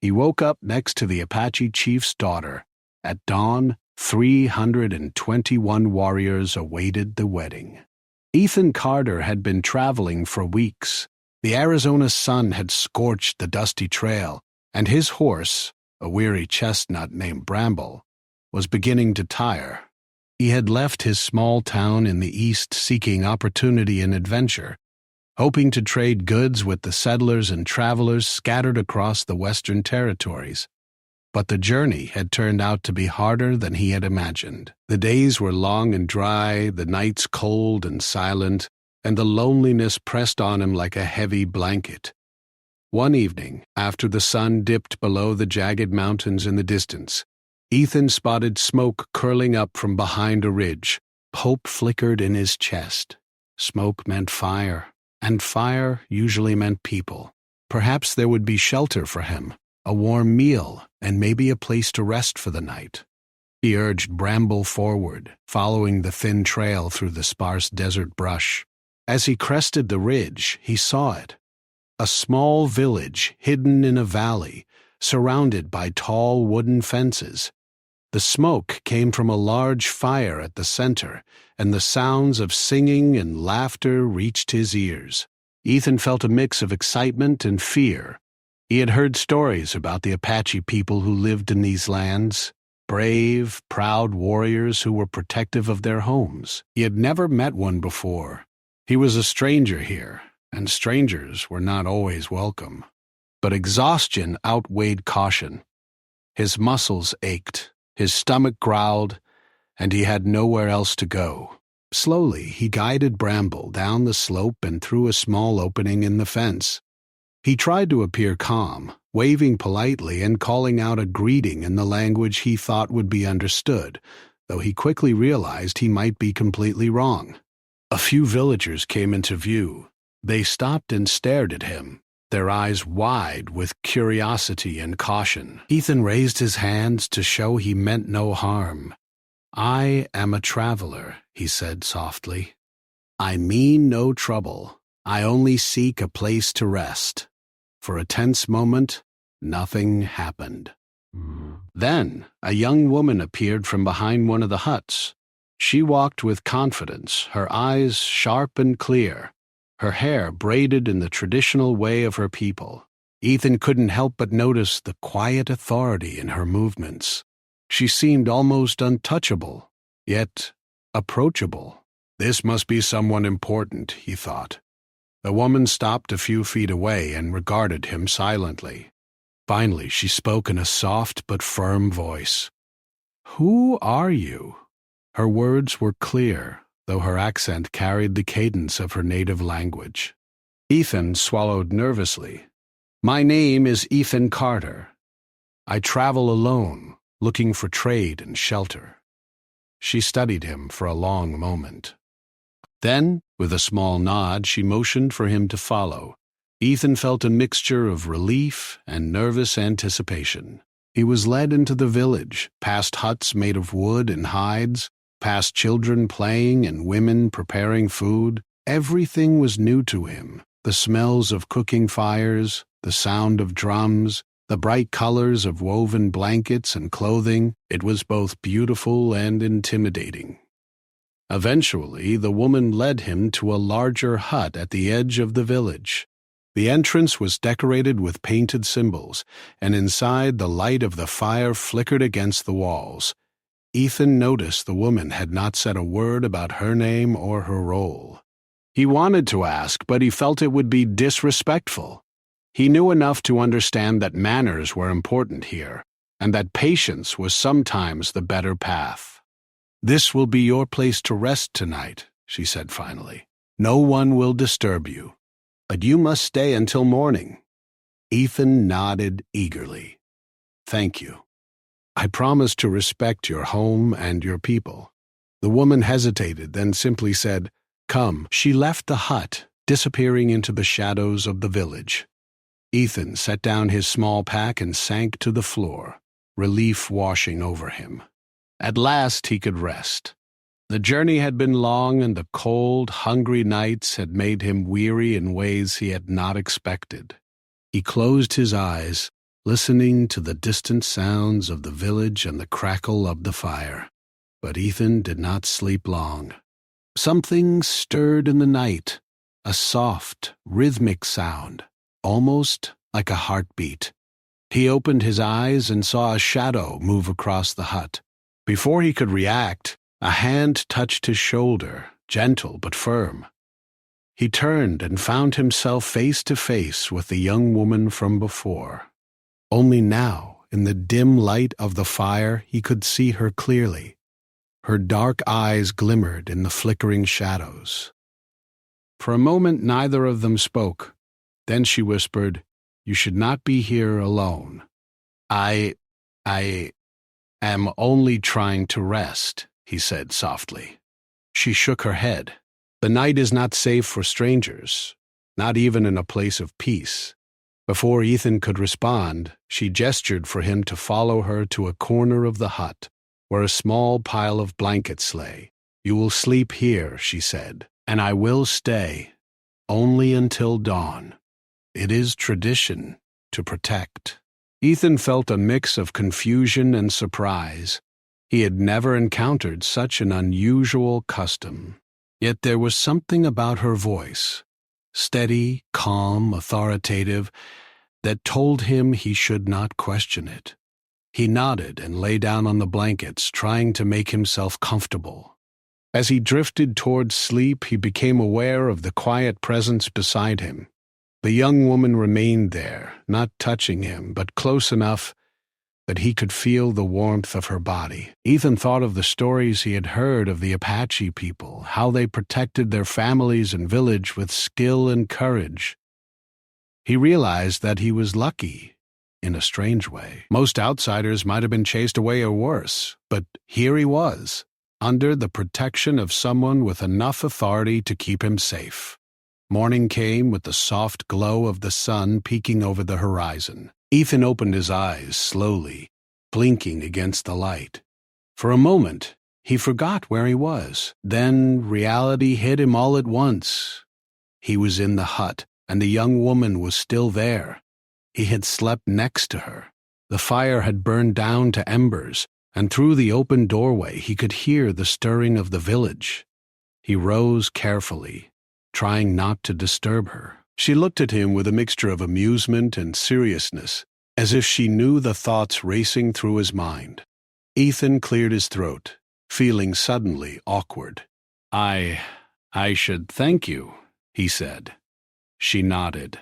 He woke up next to the Apache chief's daughter. At dawn, 321 warriors awaited the wedding. Ethan Carter had been traveling for weeks. The Arizona sun had scorched the dusty trail, and his horse, a weary chestnut named Bramble, was beginning to tire. He had left his small town in the east seeking opportunity and adventure, hoping to trade goods with the settlers and travelers scattered across the western territories. But the journey had turned out to be harder than he had imagined. The days were long and dry, the nights cold and silent, and the loneliness pressed on him like a heavy blanket. One evening, after the sun dipped below the jagged mountains in the distance, Ethan spotted smoke curling up from behind a ridge. Hope flickered in his chest. Smoke meant fire, and fire usually meant people. Perhaps there would be shelter for him, a warm meal, and maybe a place to rest for the night. He urged Bramble forward, following the thin trail through the sparse desert brush. As he crested the ridge, he saw it. A small village hidden in a valley, surrounded by tall wooden fences. The smoke came from a large fire at the center, and the sounds of singing and laughter reached his ears. Ethan felt a mix of excitement and fear. He had heard stories about the Apache people who lived in these lands, brave, proud warriors who were protective of their homes. He had never met one before. He was a stranger here, and strangers were not always welcome. But exhaustion outweighed caution. His muscles ached, his stomach growled, and he had nowhere else to go. Slowly, he guided Bramble down the slope and through a small opening in the fence. He tried to appear calm, waving politely and calling out a greeting in the language he thought would be understood, though he quickly realized he might be completely wrong. A few villagers came into view. They stopped and stared at him, their eyes wide with curiosity and caution. Ethan raised his hands to show he meant no harm. "I am a traveler," he said softly. "I mean no trouble. I only seek a place to rest." For a tense moment, nothing happened. Then, a young woman appeared from behind one of the huts. She walked with confidence, her eyes sharp and clear, her hair braided in the traditional way of her people. Ethan couldn't help but notice the quiet authority in her movements. She seemed almost untouchable, yet approachable. This must be someone important, he thought. The woman stopped a few feet away and regarded him silently. Finally, she spoke in a soft but firm voice. "Who are you?" Her words were clear, though her accent carried the cadence of her native language. Ethan swallowed nervously. "My name is Ethan Carter. I travel alone, looking for trade and shelter." She studied him for a long moment. Then, with a small nod, she motioned for him to follow. Ethan felt a mixture of relief and nervous anticipation. He was led into the village, past huts made of wood and hides, past children playing and women preparing food. Everything was new to him. The smells of cooking fires, the sound of drums, the bright colors of woven blankets and clothing. It was both beautiful and intimidating. Eventually, the woman led him to a larger hut at the edge of the village. The entrance was decorated with painted symbols, and inside the light of the fire flickered against the walls. Ethan noticed the woman had not said a word about her name or her role. He wanted to ask, but he felt it would be disrespectful. He knew enough to understand that manners were important here, and that patience was sometimes the better path. "This will be your place to rest tonight," she said finally. "No one will disturb you, but you must stay until morning." Ethan nodded eagerly. "Thank you. I promise to respect your home and your people." The woman hesitated, then simply said, "Come." She left the hut, disappearing into the shadows of the village. Ethan set down his small pack and sank to the floor, relief washing over him. At last he could rest. The journey had been long, and the cold, hungry nights had made him weary in ways he had not expected. He closed his eyes, listening to the distant sounds of the village and the crackle of the fire. But Ethan did not sleep long. Something stirred in the night, a soft, rhythmic sound, almost like a heartbeat. He opened his eyes and saw a shadow move across the hut. Before he could react, a hand touched his shoulder, gentle but firm. He turned and found himself face to face with the young woman from before. Only now, in the dim light of the fire, he could see her clearly. Her dark eyes glimmered in the flickering shadows. For a moment, neither of them spoke. Then she whispered, "You should not be here alone. I am only trying to rest," he said softly. She shook her head. "The night is not safe for strangers, not even in a place of peace." Before Ethan could respond, she gestured for him to follow her to a corner of the hut, where a small pile of blankets lay. "You will sleep here," she said, "and I will stay, only until dawn. It is tradition to protect." Ethan felt a mix of confusion and surprise. He had never encountered such an unusual custom. Yet there was something about her voice, steady, calm, authoritative, that told him he should not question it. He nodded and lay down on the blankets, trying to make himself comfortable. As he drifted towards sleep, he became aware of the quiet presence beside him. The young woman remained there, not touching him, but close enough that he could feel the warmth of her body. Ethan thought of the stories he had heard of the Apache people, how they protected their families and village with skill and courage. He realized that he was lucky, in a strange way. Most outsiders might have been chased away or worse, but here he was, under the protection of someone with enough authority to keep him safe. Morning came with the soft glow of the sun peeking over the horizon. Ethan opened his eyes slowly, blinking against the light. For a moment, he forgot where he was. Then reality hit him all at once. He was in the hut, and the young woman was still there. He had slept next to her. The fire had burned down to embers, and through the open doorway he could hear the stirring of the village. He rose carefully, trying not to disturb her. She looked at him with a mixture of amusement and seriousness, as if she knew the thoughts racing through his mind. Ethan cleared his throat, feeling suddenly awkward. I should thank you," he said. She nodded.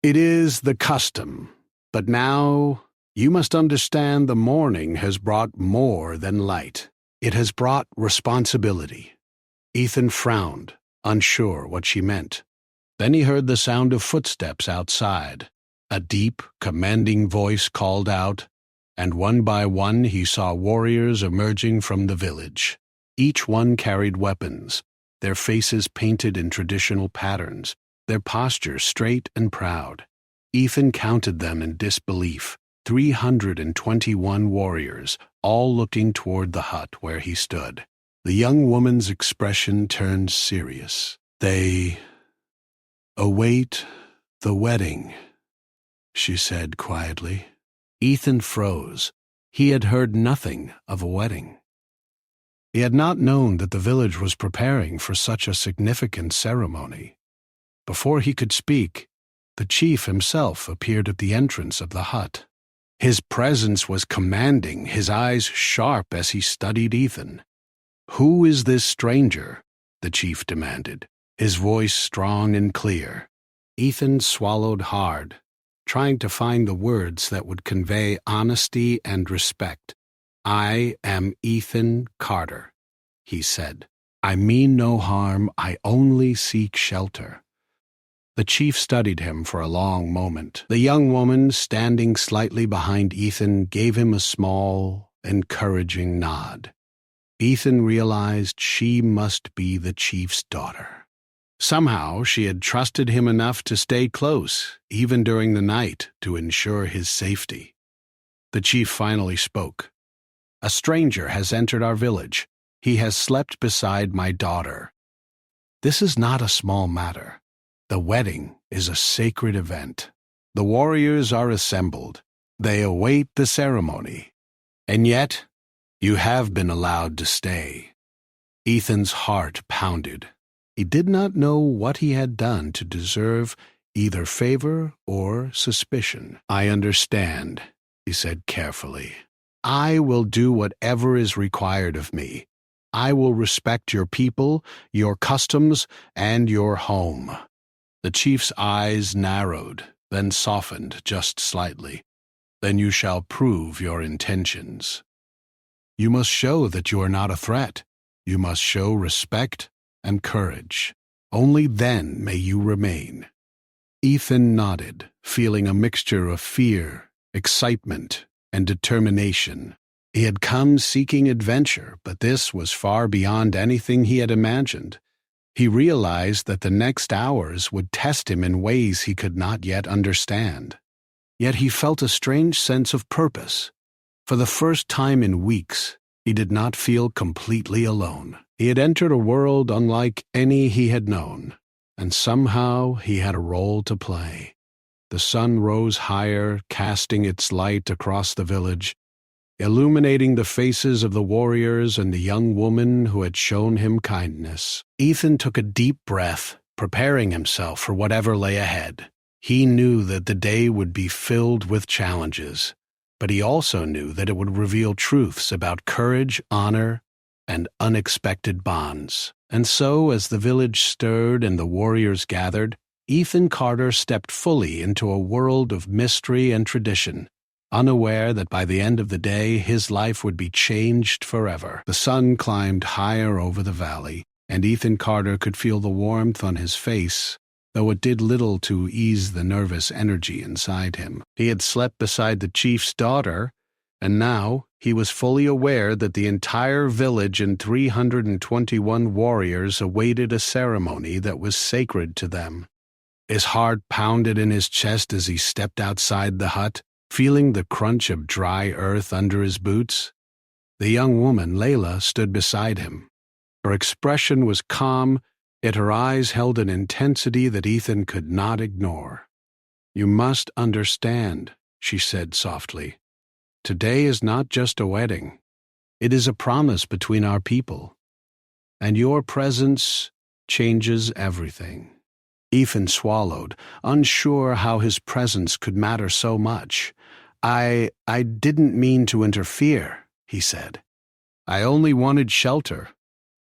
"It is the custom, but now you must understand the morning has brought more than light. It has brought responsibility." Ethan frowned, unsure what she meant. Then he heard the sound of footsteps outside. A deep, commanding voice called out, and one by one he saw warriors emerging from the village. Each one carried weapons, their faces painted in traditional patterns, their posture straight and proud. Ethan counted them in disbelief, 321 warriors, all looking toward the hut where he stood. The young woman's expression turned serious. "They await the wedding," she said quietly. Ethan froze. He had heard nothing of a wedding. He had not known that the village was preparing for such a significant ceremony. Before he could speak, the chief himself appeared at the entrance of the hut. His presence was commanding, his eyes sharp as he studied Ethan. "Who is this stranger?" the chief demanded, his voice strong and clear. Ethan swallowed hard, trying to find the words that would convey honesty and respect. "I am Ethan Carter," he said. "I mean no harm, I only seek shelter." The chief studied him for a long moment. The young woman, standing slightly behind Ethan, gave him a small, encouraging nod. Ethan realized she must be the chief's daughter. Somehow she had trusted him enough to stay close, even during the night, to ensure his safety. The chief finally spoke. "A stranger has entered our village. He has slept beside my daughter. This is not a small matter. The wedding is a sacred event. The warriors are assembled. They await the ceremony. And yet, you have been allowed to stay. Ethan's heart pounded. He did not know what he had done to deserve either favor or suspicion. I understand, he said carefully. I will do whatever is required of me. I will respect your people, your customs, and your home. The chief's eyes narrowed, then softened just slightly. Then you shall prove your intentions. You must show that you are not a threat. You must show respect and courage. Only then may you remain. Ethan nodded, feeling a mixture of fear, excitement, and determination. He had come seeking adventure, but this was far beyond anything he had imagined. He realized that the next hours would test him in ways he could not yet understand. Yet he felt a strange sense of purpose. For the first time in weeks, he did not feel completely alone. He had entered a world unlike any he had known, and somehow he had a role to play. The sun rose higher, casting its light across the village, illuminating the faces of the warriors and the young woman who had shown him kindness. Ethan took a deep breath, preparing himself for whatever lay ahead. He knew that the day would be filled with challenges, but he also knew that it would reveal truths about courage, honor, and unexpected bonds. And so, as the village stirred and the warriors gathered, Ethan Carter stepped fully into a world of mystery and tradition, unaware that by the end of the day his life would be changed forever. The sun climbed higher over the valley, and Ethan Carter could feel the warmth on his face, though it did little to ease the nervous energy inside him. He had slept beside the chief's daughter, and now he was fully aware that the entire village and 321 warriors awaited a ceremony that was sacred to them. His heart pounded in his chest as he stepped outside the hut, feeling the crunch of dry earth under his boots. The young woman, Layla, stood beside him. Her expression was calm, yet her eyes held an intensity that Ethan could not ignore. "You must understand," she said softly. "Today is not just a wedding. It is a promise between our people. And your presence changes everything." Ethan swallowed, unsure how his presence could matter so much. I didn't mean to interfere," he said. "I only wanted shelter.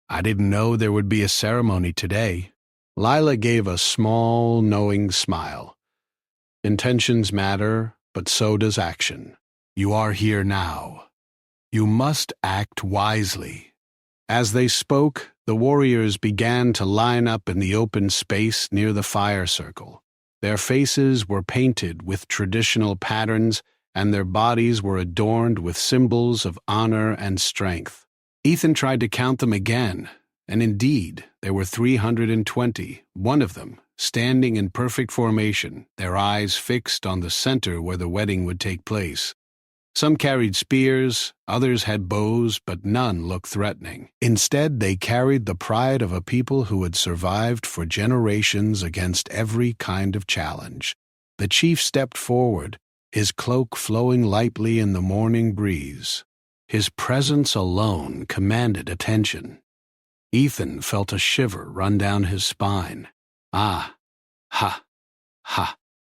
I didn't know there would be a ceremony today." Lila gave a small, knowing smile. "Intentions matter, but so does action. You are here now. You must act wisely." As they spoke, the warriors began to line up in the open space near the fire circle. Their faces were painted with traditional patterns, and their bodies were adorned with symbols of honor and strength. Ethan tried to count them again, and indeed, there were 320, one of them standing in perfect formation, their eyes fixed on the center where the wedding would take place. Some carried spears, others had bows, but none looked threatening. Instead, they carried the pride of a people who had survived for generations against every kind of challenge. The chief stepped forward, his cloak flowing lightly in the morning breeze. His presence alone commanded attention. Ethan felt a shiver run down his spine. Ah, ha, ha,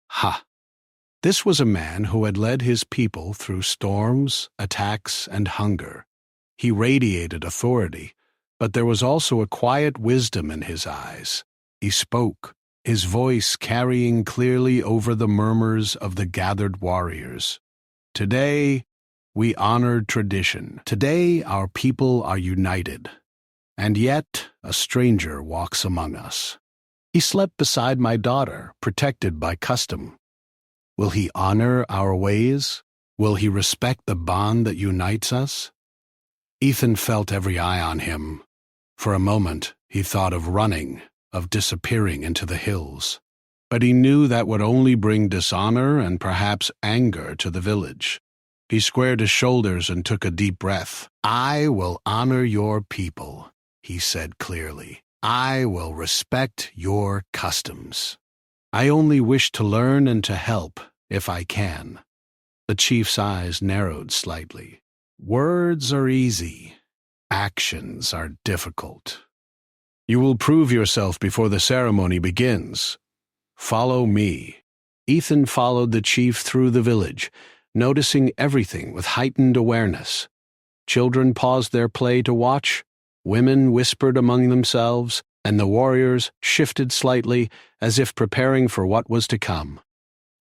ha. This was a man who had led his people through storms, attacks, and hunger. He radiated authority, but there was also a quiet wisdom in his eyes. He spoke, his voice carrying clearly over the murmurs of the gathered warriors. "Today, we honor tradition. Today, our people are united. And yet, a stranger walks among us. He slept beside my daughter, protected by custom. Will he honor our ways? Will he respect the bond that unites us?" Ethan felt every eye on him. For a moment, he thought of running, of disappearing into the hills. But he knew that would only bring dishonor and perhaps anger to the village. He squared his shoulders and took a deep breath. "I will honor your people," he said clearly. "I will respect your customs. I only wish to learn and to help if I can." The chief's eyes narrowed slightly. Words are easy. Actions are difficult. You will prove yourself before the ceremony begins. Follow me. Ethan followed the chief through the village, noticing everything with heightened awareness. Children paused their play to watch, women whispered among themselves, and the warriors shifted slightly as if preparing for what was to come.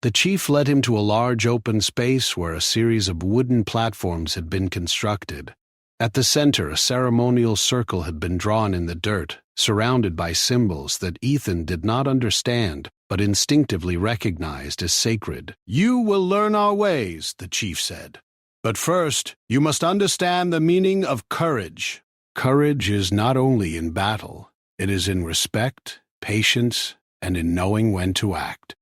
The chief led him to a large open space where a series of wooden platforms had been constructed. At the center, a ceremonial circle had been drawn in the dirt, surrounded by symbols that Ethan did not understand but instinctively recognized as sacred. "You will learn our ways," the chief said. "But first, you must understand the meaning of courage." Courage is not only in battle, it is in respect, patience, and in knowing when to act.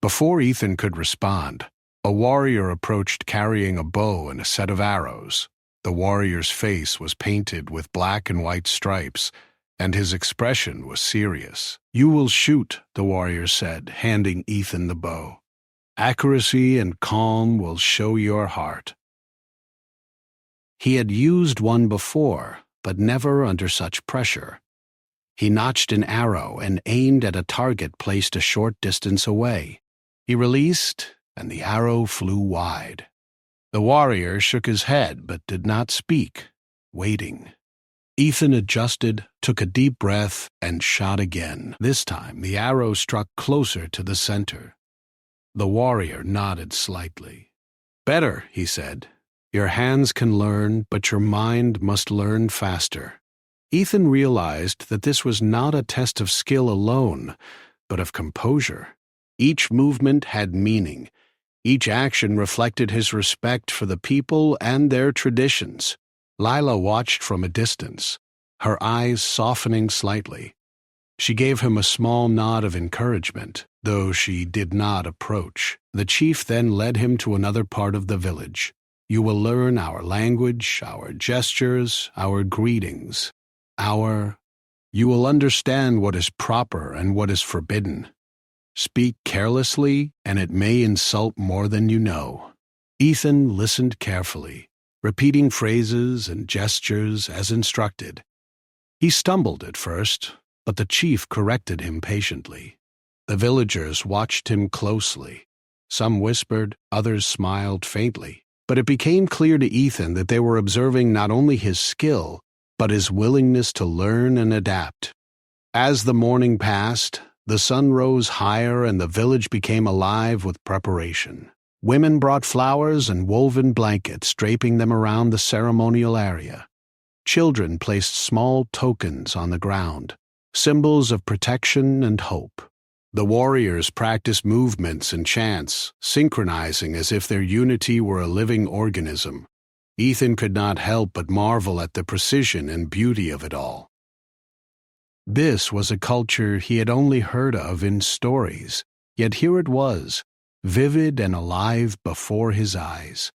Before Ethan could respond, a warrior approached carrying a bow and a set of arrows. The warrior's face was painted with black and white stripes, and his expression was serious. "You will shoot," the warrior said, handing Ethan the bow. "Accuracy and calm will show your heart." He had used one before, but never under such pressure. He notched an arrow and aimed at a target placed a short distance away. He released, and the arrow flew wide. The warrior shook his head but did not speak, waiting. Ethan adjusted, took a deep breath, and shot again. This time, the arrow struck closer to the center. The warrior nodded slightly. "Better," he said. "Your hands can learn, but your mind must learn faster." Ethan realized that this was not a test of skill alone, but of composure. Each movement had meaning. Each action reflected his respect for the people and their traditions. Lila watched from a distance, her eyes softening slightly. She gave him a small nod of encouragement, though she did not approach. The chief then led him to another part of the village. "You will learn our language, our gestures, our greetings, You will understand what is proper and what is forbidden. Speak carelessly, and it may insult more than you know." Ethan listened carefully, repeating phrases and gestures as instructed. He stumbled at first, but the chief corrected him patiently. The villagers watched him closely. Some whispered, others smiled faintly, but it became clear to Ethan that they were observing not only his skill, but his willingness to learn and adapt. As the morning passed, the sun rose higher and the village became alive with preparation. Women brought flowers and woven blankets, draping them around the ceremonial area. Children placed small tokens on the ground, symbols of protection and hope. The warriors practiced movements and chants, synchronizing as if their unity were a living organism. Ethan could not help but marvel at the precision and beauty of it all. This was a culture he had only heard of in stories, yet here it was, vivid and alive before his eyes.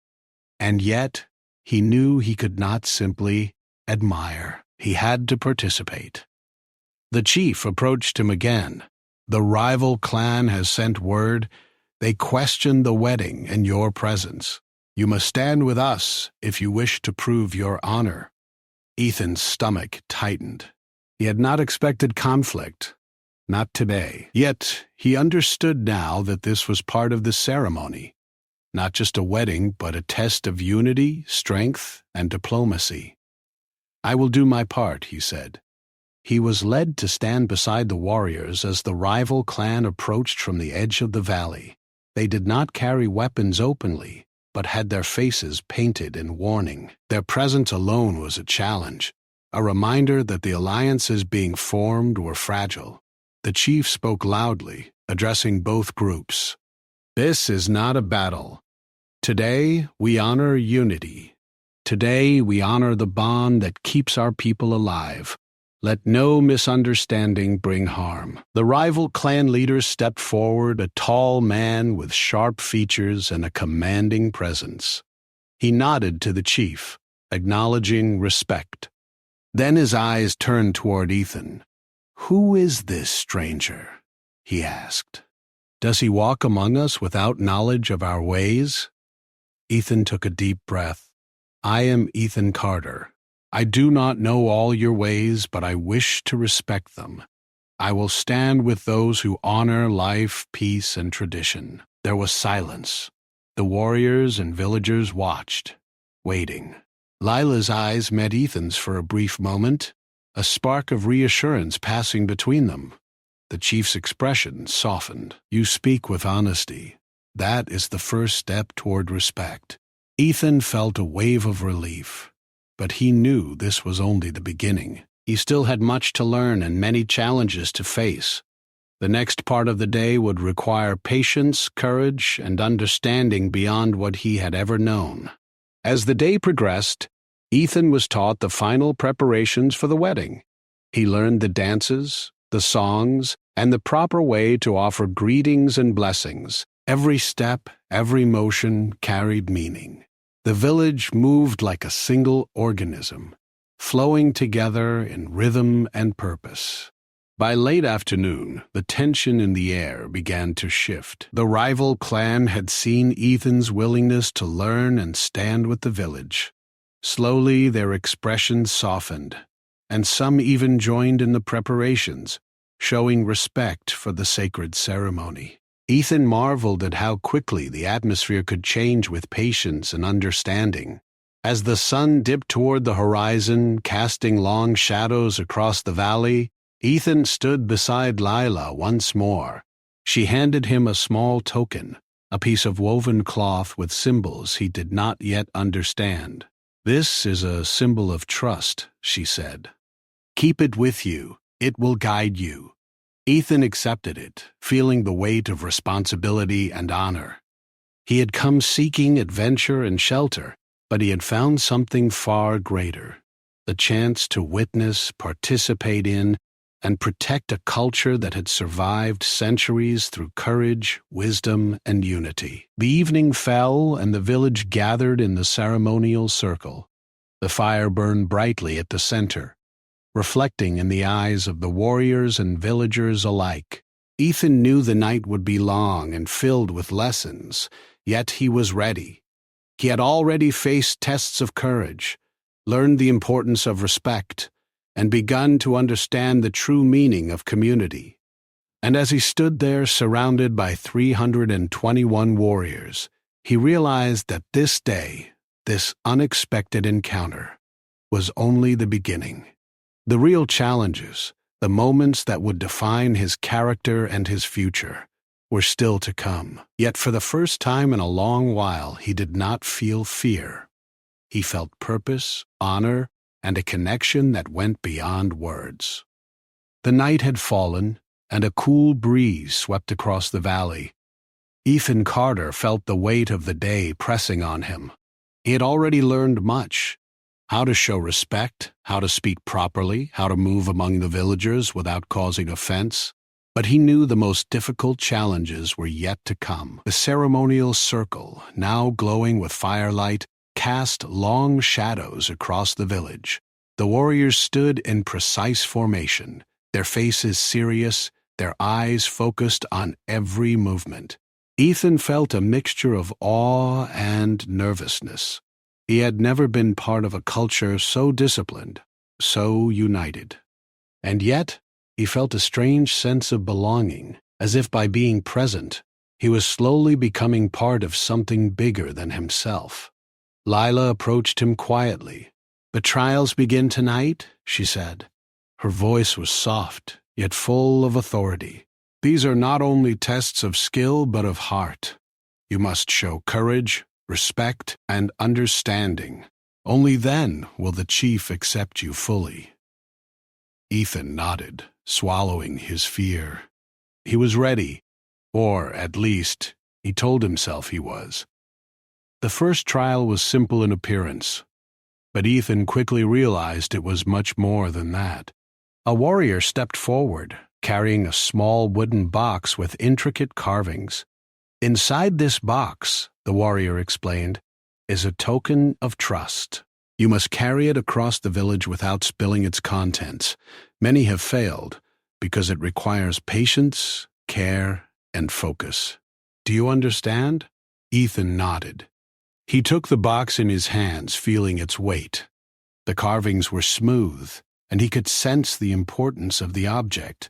And yet, he knew he could not simply admire. He had to participate. The chief approached him again. "The rival clan has sent word. They question the wedding and your presence. You must stand with us if you wish to prove your honor." Ethan's stomach tightened. He had not expected conflict, not today. Yet he understood now that this was part of the ceremony, not just a wedding, but a test of unity, strength, and diplomacy. "I will do my part," he said. He was led to stand beside the warriors as the rival clan approached from the edge of the valley. They did not carry weapons openly, but had their faces painted in warning. Their presence alone was a challenge, a reminder that the alliances being formed were fragile. The chief spoke loudly, addressing both groups. "This is not a battle. Today we honor unity. Today we honor the bond that keeps our people alive. Let no misunderstanding bring harm." The rival clan leader stepped forward, a tall man with sharp features and a commanding presence. He nodded to the chief, acknowledging respect. Then his eyes turned toward Ethan. "Who is this stranger?" he asked. "Does he walk among us without knowledge of our ways?" Ethan took a deep breath. I am Ethan Carter. I do not know all your ways, but I wish to respect them. I will stand with those who honor life, peace, and tradition. There was silence. The warriors and villagers watched, waiting. Lila's eyes met Ethan's for a brief moment, a spark of reassurance passing between them. The chief's expression softened. You speak with honesty. That is the first step toward respect. Ethan felt a wave of relief, but he knew this was only the beginning. He still had much to learn and many challenges to face. The next part of the day would require patience, courage, and understanding beyond what he had ever known. As the day progressed, Ethan was taught the final preparations for the wedding. He learned the dances, the songs, and the proper way to offer greetings and blessings. Every step, every motion carried meaning. The village moved like a single organism, flowing together in rhythm and purpose. By late afternoon, the tension in the air began to shift. The rival clan had seen Ethan's willingness to learn and stand with the village. Slowly, their expressions softened, and some even joined in the preparations, showing respect for the sacred ceremony. Ethan marveled at how quickly the atmosphere could change with patience and understanding. As the sun dipped toward the horizon, casting long shadows across the valley, Ethan stood beside Lila once more. She handed him a small token, a piece of woven cloth with symbols he did not yet understand. This is a symbol of trust, she said. Keep it with you. It will guide you. Ethan accepted it, feeling the weight of responsibility and honor. He had come seeking adventure and shelter, but he had found something far greater, the chance to witness, participate in, and protect a culture that had survived centuries through courage, wisdom, and unity. The evening fell, and the village gathered in the ceremonial circle. The fire burned brightly at the center, reflecting in the eyes of the warriors and villagers alike. Ethan knew the night would be long and filled with lessons, yet he was ready. He had already faced tests of courage, learned the importance of respect, and begun to understand the true meaning of community. And as he stood there surrounded by 321 warriors, he realized that this day, this unexpected encounter, was only the beginning. The real challenges, the moments that would define his character and his future, were still to come. Yet for the first time in a long while, he did not feel fear. He felt purpose, honor, and a connection that went beyond words. The night had fallen, and a cool breeze swept across the valley. Ethan Carter felt the weight of the day pressing on him. He had already learned much: how to show respect, how to speak properly, how to move among the villagers without causing offense. But he knew the most difficult challenges were yet to come. The ceremonial circle, now glowing with firelight, cast long shadows across the village. The warriors stood in precise formation, their faces serious, their eyes focused on every movement. Ethan felt a mixture of awe and nervousness. He had never been part of a culture so disciplined, so united. And yet, he felt a strange sense of belonging, as if by being present, he was slowly becoming part of something bigger than himself. Lila approached him quietly. The trials begin tonight, she said. Her voice was soft, yet full of authority. These are not only tests of skill, but of heart. You must show courage, respect, and understanding. Only then will the chief accept you fully. Ethan nodded, swallowing his fear. He was ready, or at least, he told himself he was. The first trial was simple in appearance, but Ethan quickly realized it was much more than that. A warrior stepped forward, carrying a small wooden box with intricate carvings. Inside this box, the warrior explained, is a token of trust. You must carry it across the village without spilling its contents. Many have failed because it requires patience, care, and focus. Do you understand? Ethan nodded. He took the box in his hands, feeling its weight. The carvings were smooth, and he could sense the importance of the object.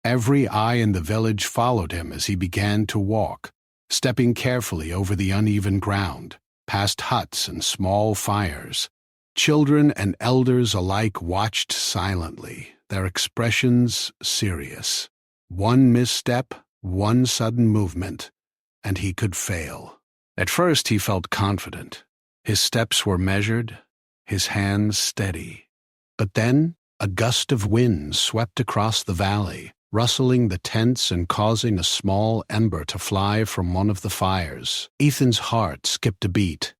Every eye in the village followed him as he began to walk, stepping carefully over the uneven ground, past huts and small fires. Children and elders alike watched silently, their expressions serious. One misstep, one sudden movement, and he could fail. At first he felt confident. His steps were measured, his hands steady. But then a gust of wind swept across the valley, rustling the tents and causing a small ember to fly from one of the fires. Ethan's heart skipped a beat.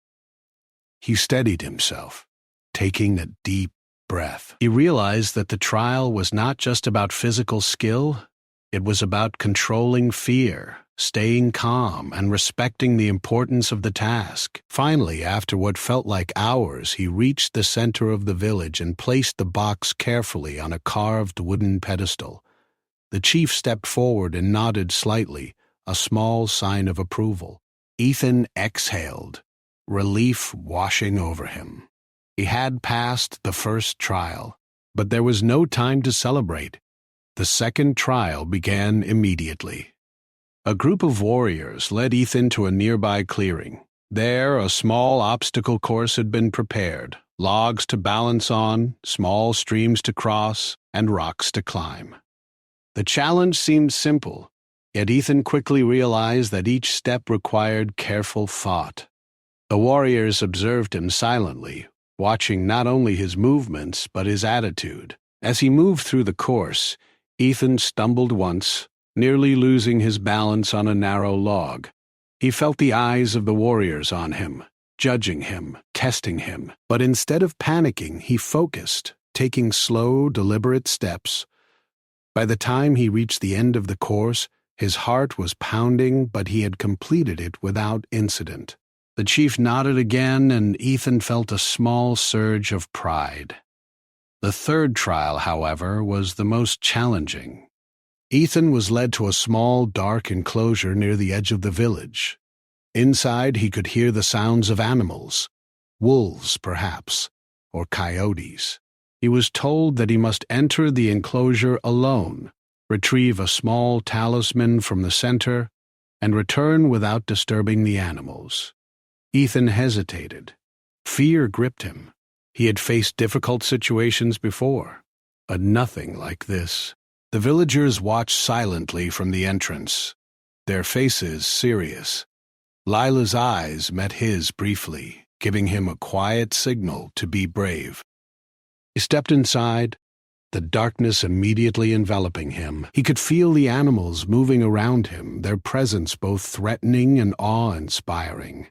He steadied himself, taking a deep breath. He realized that the trial was not just about physical skill, it was about controlling fear, staying calm, and respecting the importance of the task. Finally, after what felt like hours, he reached the center of the village and placed the box carefully on a carved wooden pedestal. The chief stepped forward and nodded slightly, a small sign of approval. Ethan exhaled, relief washing over him. He had passed the first trial, but there was no time to celebrate. The second trial began immediately. A group of warriors led Ethan to a nearby clearing. There, a small obstacle course had been prepared, logs to balance on, small streams to cross, and rocks to climb. The challenge seemed simple, yet Ethan quickly realized that each step required careful thought. The warriors observed him silently, watching not only his movements but his attitude. As he moved through the course, Ethan stumbled once, nearly losing his balance on a narrow log. He felt the eyes of the warriors on him, judging him, testing him. But instead of panicking, he focused, taking slow, deliberate steps. By the time he reached the end of the course, his heart was pounding, but he had completed it without incident. The chief nodded again, and Ethan felt a small surge of pride. The third trial, however, was the most challenging. Ethan was led to a small, dark enclosure near the edge of the village. Inside, he could hear the sounds of animals, wolves, perhaps, or coyotes. He was told that he must enter the enclosure alone, retrieve a small talisman from the center, and return without disturbing the animals. Ethan hesitated. Fear gripped him. He had faced difficult situations before, but nothing like this. The villagers watched silently from the entrance, their faces serious. Lila's eyes met his briefly, giving him a quiet signal to be brave. He stepped inside, the darkness immediately enveloping him. He could feel the animals moving around him, their presence both threatening and awe-inspiring.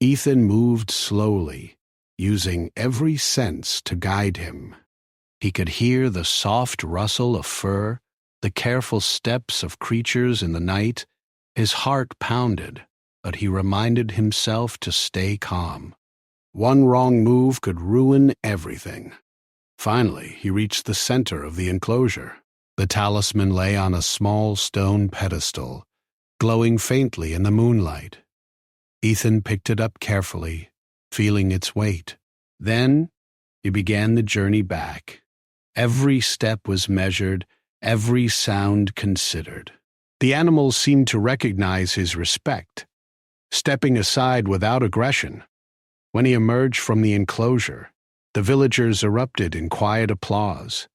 Ethan moved slowly, using every sense to guide him. He could hear the soft rustle of fur, the careful steps of creatures in the night. His heart pounded, but he reminded himself to stay calm. One wrong move could ruin everything. Finally, he reached the center of the enclosure. The talisman lay on a small stone pedestal, glowing faintly in the moonlight. Ethan picked it up carefully, feeling its weight. Then he began the journey back. Every step was measured, every sound considered. The animals seemed to recognize his respect, stepping aside without aggression. When he emerged from the enclosure, the villagers erupted in quiet applause,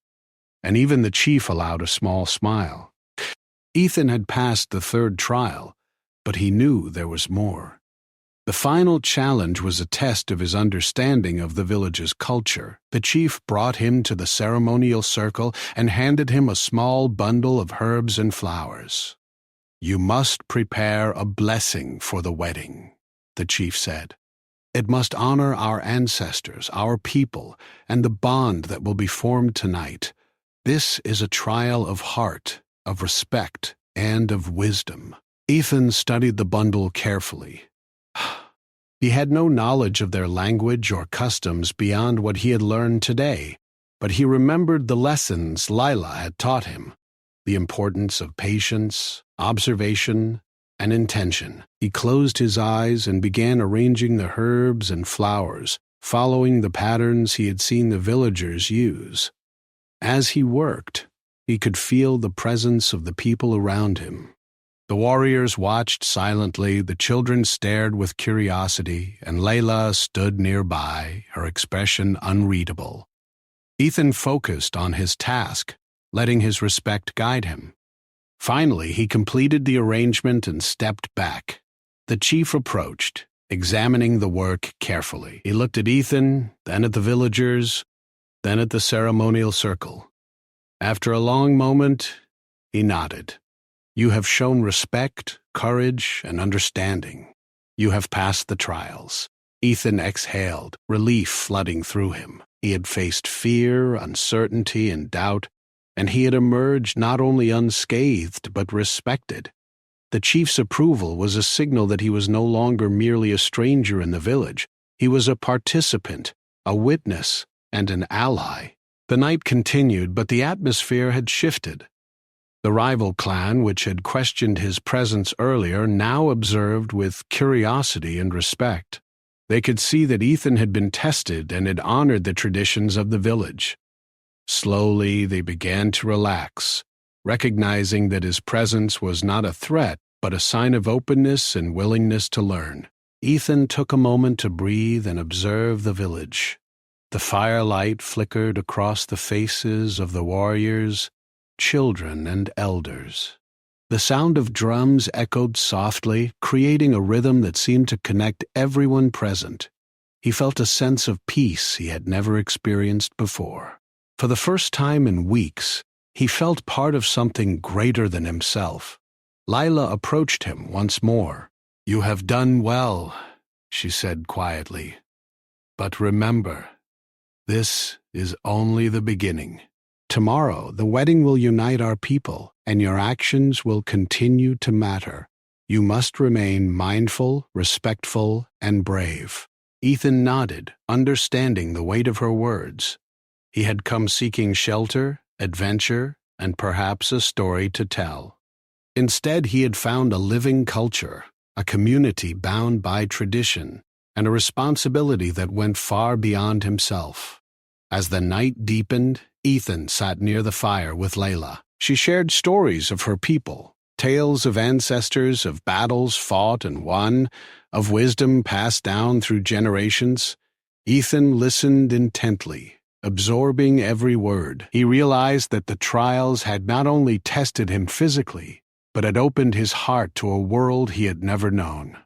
and even the chief allowed a small smile. Ethan had passed the third trial, but he knew there was more. The final challenge was a test of his understanding of the village's culture. The chief brought him to the ceremonial circle and handed him a small bundle of herbs and flowers. "You must prepare a blessing for the wedding," the chief said. "It must honor our ancestors, our people, and the bond that will be formed tonight. This is a trial of heart, of respect, and of wisdom." Ethan studied the bundle carefully. He had no knowledge of their language or customs beyond what he had learned today, but he remembered the lessons Lila had taught him, the importance of patience, observation, and intention. He closed his eyes and began arranging the herbs and flowers, following the patterns he had seen the villagers use. As he worked, he could feel the presence of the people around him. The warriors watched silently, the children stared with curiosity, and Layla stood nearby, her expression unreadable. Ethan focused on his task, letting his respect guide him. Finally, he completed the arrangement and stepped back. The chief approached, examining the work carefully. He looked at Ethan, then at the villagers, then at the ceremonial circle. After a long moment, he nodded. "You have shown respect, courage, and understanding. You have passed the trials." Ethan exhaled, relief flooding through him. He had faced fear, uncertainty, and doubt, and he had emerged not only unscathed but respected. The chief's approval was a signal that he was no longer merely a stranger in the village. He was a participant, a witness, and an ally. The night continued, but the atmosphere had shifted. The rival clan, which had questioned his presence earlier, now observed with curiosity and respect. They could see that Ethan had been tested and had honored the traditions of the village. Slowly, they began to relax, recognizing that his presence was not a threat, but a sign of openness and willingness to learn. Ethan took a moment to breathe and observe the village. The firelight flickered across the faces of the warriors, children, and elders. The sound of drums echoed softly, creating a rhythm that seemed to connect everyone present. He felt a sense of peace he had never experienced before. For the first time in weeks, he felt part of something greater than himself. Lila approached him once more. "You have done well," she said quietly. "But remember, this is only the beginning. Tomorrow, the wedding will unite our people, and your actions will continue to matter. You must remain mindful, respectful, and brave." Ethan nodded, understanding the weight of her words. He had come seeking shelter, adventure, and perhaps a story to tell. Instead, he had found a living culture, a community bound by tradition, and a responsibility that went far beyond himself. As the night deepened, Ethan sat near the fire with Layla. She shared stories of her people, tales of ancestors, of battles fought and won, of wisdom passed down through generations. Ethan listened intently, absorbing every word. He realized that the trials had not only tested him physically, but had opened his heart to a world he had never known.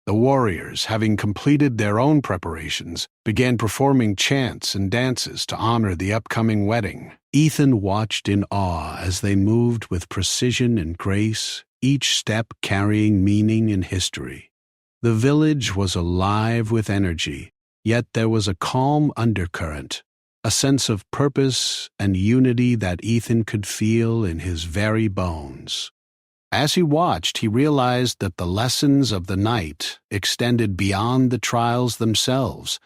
The warriors, having completed their own preparations, began performing chants and dances to honor the upcoming wedding. Ethan watched in awe as they moved with precision and grace, each step carrying meaning and history. The village was alive with energy, yet there was a calm undercurrent, a sense of purpose and unity that Ethan could feel in his very bones. As he watched, he realized that the lessons of the night extended beyond the trials themselves.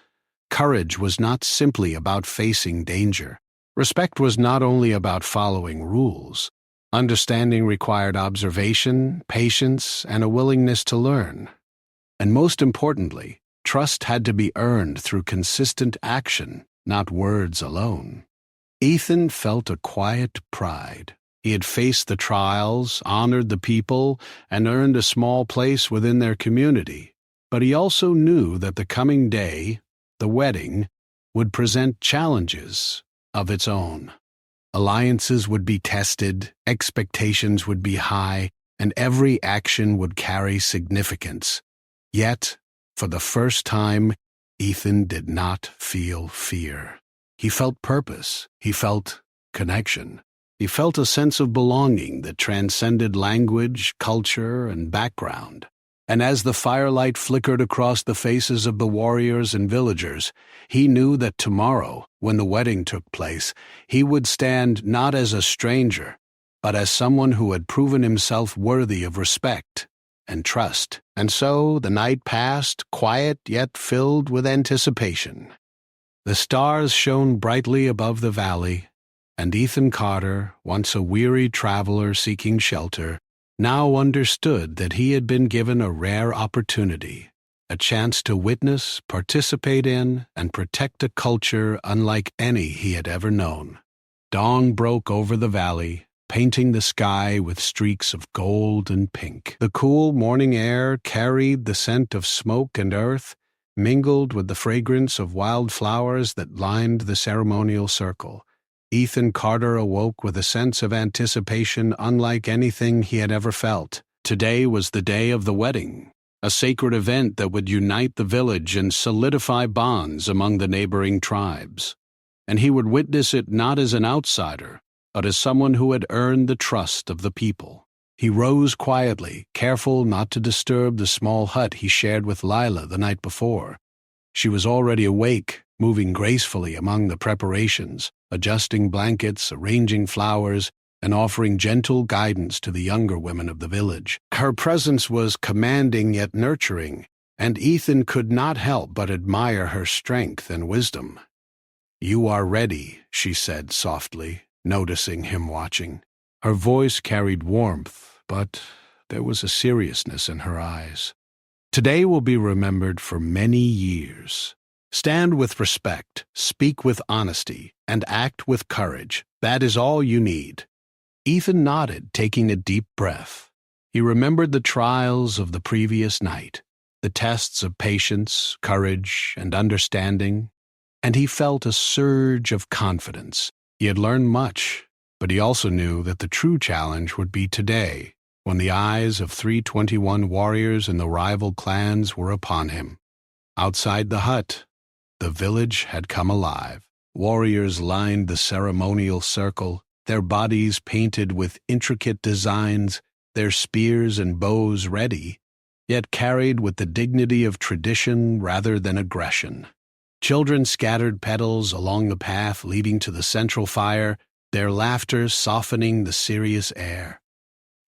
Courage was not simply about facing danger. Respect was not only about following rules. Understanding required observation, patience, and a willingness to learn. And most importantly, trust had to be earned through consistent action, not words alone. Ethan felt a quiet pride. He had faced the trials, honored the people, and earned a small place within their community. But he also knew that the coming day, the wedding, would present challenges of its own. Alliances would be tested, expectations would be high, and every action would carry significance. Yet, for the first time, Ethan did not feel fear. He felt purpose. He felt connection. He felt a sense of belonging that transcended language, culture, and background. And as the firelight flickered across the faces of the warriors and villagers, he knew that tomorrow, when the wedding took place, he would stand not as a stranger, but as someone who had proven himself worthy of respect and trust. And so the night passed, quiet yet filled with anticipation. The stars shone brightly above the valley, and Ethan Carter, once a weary traveler seeking shelter, now understood that he had been given a rare opportunity, a chance to witness, participate in, and protect a culture unlike any he had ever known. Dawn broke over the valley, painting the sky with streaks of gold and pink. The cool morning air carried the scent of smoke and earth, mingled with the fragrance of wild flowers that lined the ceremonial circle. Ethan Carter awoke with a sense of anticipation unlike anything he had ever felt. Today was the day of the wedding, a sacred event that would unite the village and solidify bonds among the neighboring tribes. And he would witness it not as an outsider, but as someone who had earned the trust of the people. He rose quietly, careful not to disturb the small hut he shared with Lila the night before. She was already awake, moving gracefully among the preparations, adjusting blankets, arranging flowers, and offering gentle guidance to the younger women of the village. Her presence was commanding yet nurturing, and Ethan could not help but admire her strength and wisdom. "You are ready," she said softly, noticing him watching. Her voice carried warmth, but there was a seriousness in her eyes. "Today will be remembered for many years. Stand with respect, speak with honesty, and act with courage. That is all you need." Ethan nodded, taking a deep breath. He remembered the trials of the previous night, the tests of patience, courage, and understanding, and he felt a surge of confidence. He had learned much, but he also knew that the true challenge would be today, when the eyes of 321 warriors in the rival clans were upon him. Outside the hut, the village had come alive. Warriors lined the ceremonial circle, their bodies painted with intricate designs, their spears and bows ready, yet carried with the dignity of tradition rather than aggression. Children scattered petals along the path leading to the central fire, their laughter softening the serious air.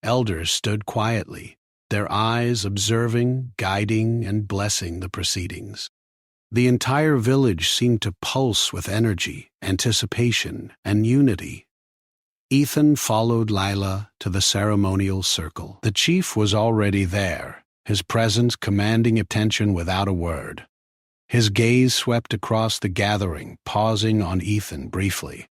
Elders stood quietly, their eyes observing, guiding, and blessing the proceedings. The entire village seemed to pulse with energy, anticipation, and unity. Ethan followed Lila to the ceremonial circle. The chief was already there, his presence commanding attention without a word. His gaze swept across the gathering, pausing on Ethan briefly.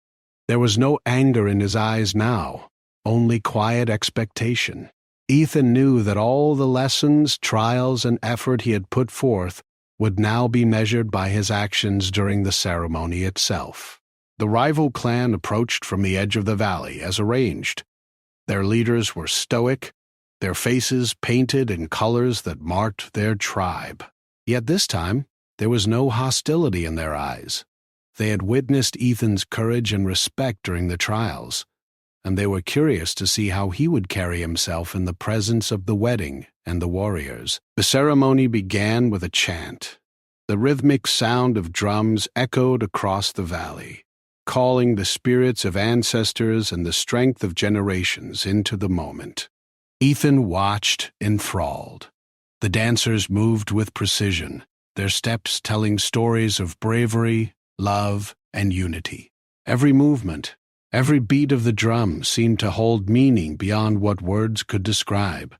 There was no anger in his eyes now, only quiet expectation. Ethan knew that all the lessons, trials, and effort he had put forth would now be measured by his actions during the ceremony itself. The rival clan approached from the edge of the valley as arranged. Their leaders were stoic, their faces painted in colors that marked their tribe. Yet this time, there was no hostility in their eyes. They had witnessed Ethan's courage and respect during the trials, and they were curious to see how he would carry himself in the presence of the wedding and the warriors. The ceremony began with a chant. The rhythmic sound of drums echoed across the valley, calling the spirits of ancestors and the strength of generations into the moment. Ethan watched, enthralled. The dancers moved with precision, their steps telling stories of bravery, love, and unity. Every movement, every beat of the drum seemed to hold meaning beyond what words could describe.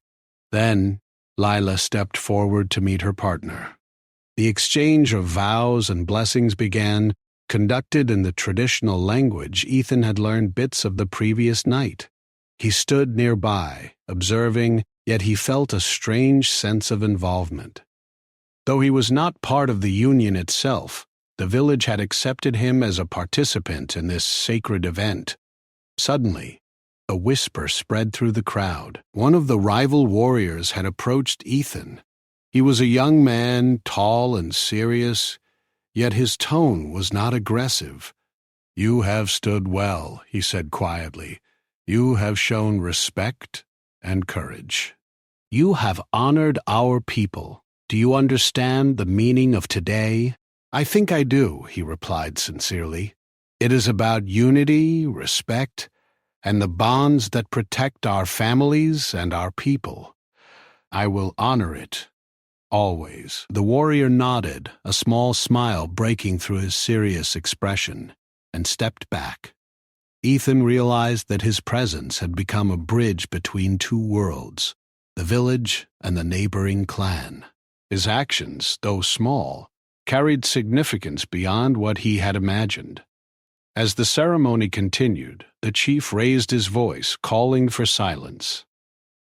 Then, Lila stepped forward to meet her partner. The exchange of vows and blessings began, conducted in the traditional language Ethan had learned bits of the previous night. He stood nearby, observing, yet he felt a strange sense of involvement. Though he was not part of the union itself, the village had accepted him as a participant in this sacred event. Suddenly, a whisper spread through the crowd. One of the rival warriors had approached Ethan. He was a young man, tall and serious, yet his tone was not aggressive. "You have stood well," he said quietly. "You have shown respect and courage. You have honored our people. Do you understand the meaning of today?" "I think I do," he replied sincerely. "It is about unity, respect, and the bonds that protect our families and our people. I will honor it, always." The warrior nodded, a small smile breaking through his serious expression, and stepped back. Ethan realized that his presence had become a bridge between two worlds, the village and the neighboring clan. His actions, though small, carried significance beyond what he had imagined. As the ceremony continued, the chief raised his voice, calling for silence.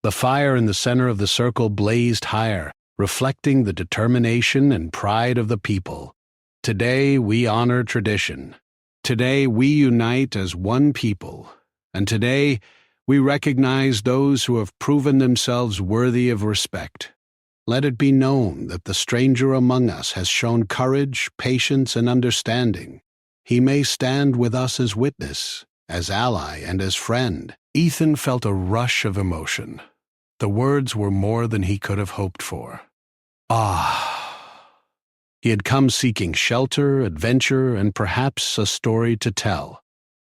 The fire in the center of the circle blazed higher, reflecting the determination and pride of the people. Today we honor tradition. Today we unite as one people. And today we recognize those who have proven themselves worthy of respect. Let it be known that the stranger among us has shown courage, patience, and understanding. He may stand with us as witness, as ally, and as friend. Ethan felt a rush of emotion. The words were more than he could have hoped for. He had come seeking shelter, adventure, and perhaps a story to tell.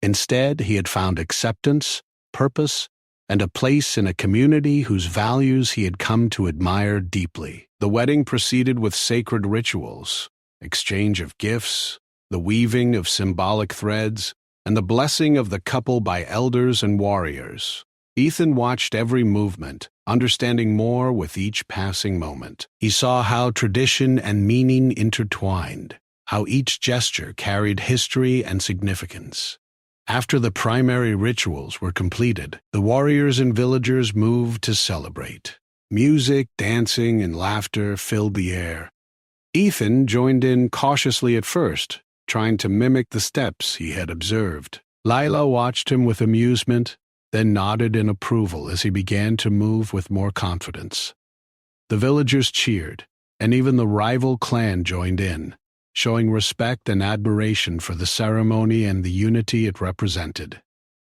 Instead, he had found acceptance, purpose, and a place in a community whose values he had come to admire deeply. The wedding proceeded with sacred rituals, exchange of gifts, the weaving of symbolic threads, and the blessing of the couple by elders and warriors. Ethan watched every movement, understanding more with each passing moment. He saw how tradition and meaning intertwined, how each gesture carried history and significance. After the primary rituals were completed, the warriors and villagers moved to celebrate. Music, dancing, and laughter filled the air. Ethan joined in cautiously at first, trying to mimic the steps he had observed. Lila watched him with amusement, then nodded in approval as he began to move with more confidence. The villagers cheered, and even the rival clan joined in, showing respect and admiration for the ceremony and the unity it represented.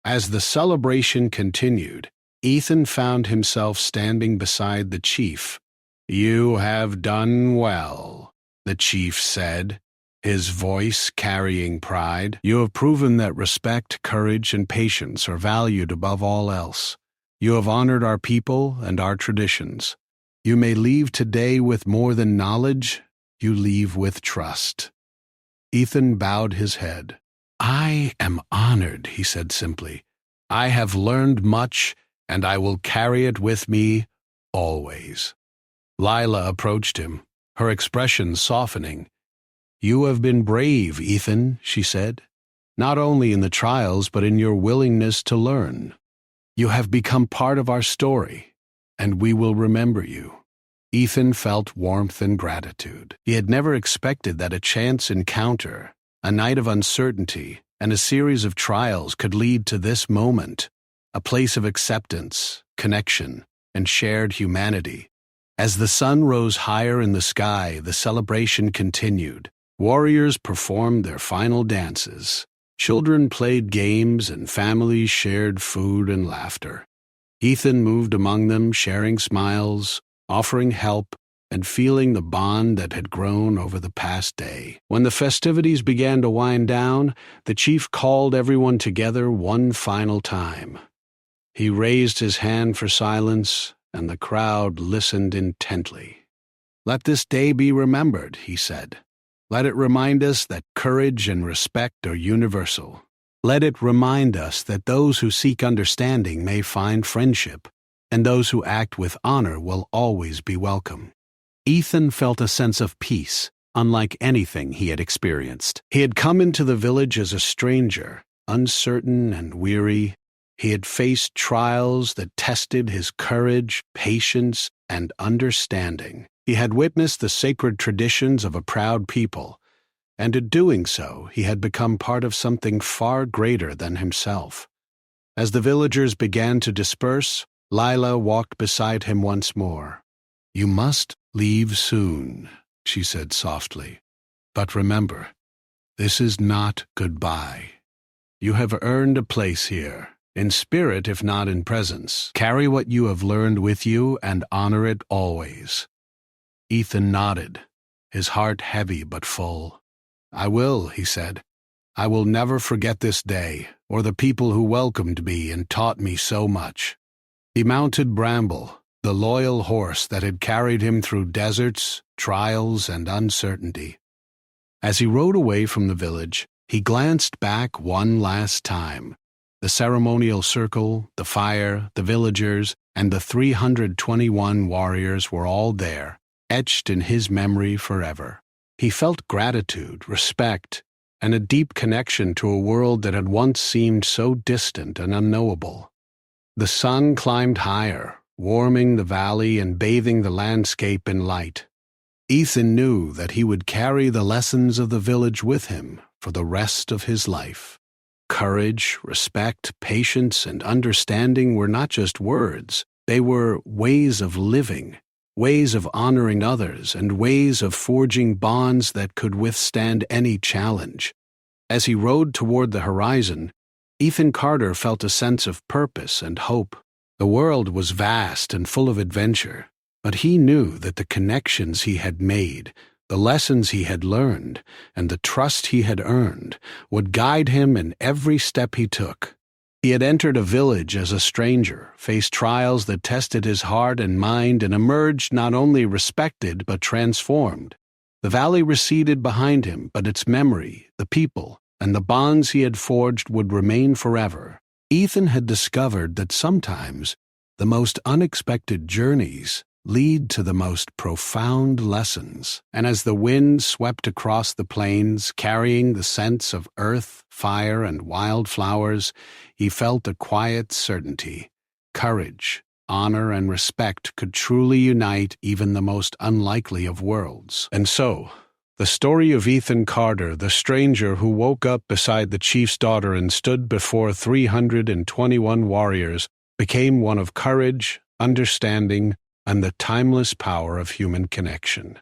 As the celebration continued, Ethan found himself standing beside the chief. "You have done well," the chief said, his voice carrying pride. "You have proven that respect, courage, and patience are valued above all else. You have honored our people and our traditions. You may leave today with more than knowledge, you leave with trust." Ethan bowed his head. "I am honored," he said simply. "I have learned much, and I will carry it with me always." Lila approached him, her expression softening. "You have been brave, Ethan," she said, "not only in the trials but in your willingness to learn. You have become part of our story, and we will remember you." Ethan felt warmth and gratitude. He had never expected that a chance encounter, a night of uncertainty, and a series of trials could lead to this moment, a place of acceptance, connection, and shared humanity. As the sun rose higher in the sky, the celebration continued. Warriors performed their final dances. Children played games and families shared food and laughter. Ethan moved among them, sharing smiles, offering help, and feeling the bond that had grown over the past day. When the festivities began to wind down, the chief called everyone together one final time. He raised his hand for silence, and the crowd listened intently. "Let this day be remembered," he said. "Let it remind us that courage and respect are universal. Let it remind us that those who seek understanding may find friendship, and those who act with honor will always be welcome." Ethan felt a sense of peace, unlike anything he had experienced. He had come into the village as a stranger, uncertain and weary. He had faced trials that tested his courage, patience, and understanding. He had witnessed the sacred traditions of a proud people, and in doing so, he had become part of something far greater than himself. As the villagers began to disperse, Lila walked beside him once more. "You must leave soon," she said softly. "But remember, this is not goodbye. You have earned a place here, in spirit if not in presence. Carry what you have learned with you and honor it always." Ethan nodded, his heart heavy but full. "I will," he said. "I will never forget this day, or the people who welcomed me and taught me so much." He mounted Bramble, the loyal horse that had carried him through deserts, trials, and uncertainty. As he rode away from the village, he glanced back one last time, The ceremonial circle, the fire, the villagers, and the 321 warriors were all there, etched in his memory forever. He felt gratitude, respect, and a deep connection to a world that had once seemed so distant and unknowable. The sun climbed higher, warming the valley and bathing the landscape in light. Ethan knew that he would carry the lessons of the village with him for the rest of his life. Courage, respect, patience, and understanding were not just words. They were ways of living, ways of honoring others, and ways of forging bonds that could withstand any challenge. As he rode toward the horizon, Ethan Carter felt a sense of purpose and hope. The world was vast and full of adventure, but he knew that the connections he had made, the lessons he had learned, and the trust he had earned would guide him in every step he took. He had entered a village as a stranger, faced trials that tested his heart and mind, and emerged not only respected but transformed. The valley receded behind him, but its memory, the people, and the bonds he had forged would remain forever. Ethan had discovered that sometimes the most unexpected journeys lead to the most profound lessons. And as the wind swept across the plains, carrying the scents of earth, fire, and wildflowers, he felt a quiet certainty. Courage, honor, and respect could truly unite even the most unlikely of worlds. And so, the story of Ethan Carter, the stranger who woke up beside the chief's daughter and stood before 321 warriors, became one of courage, understanding, and the timeless power of human connection.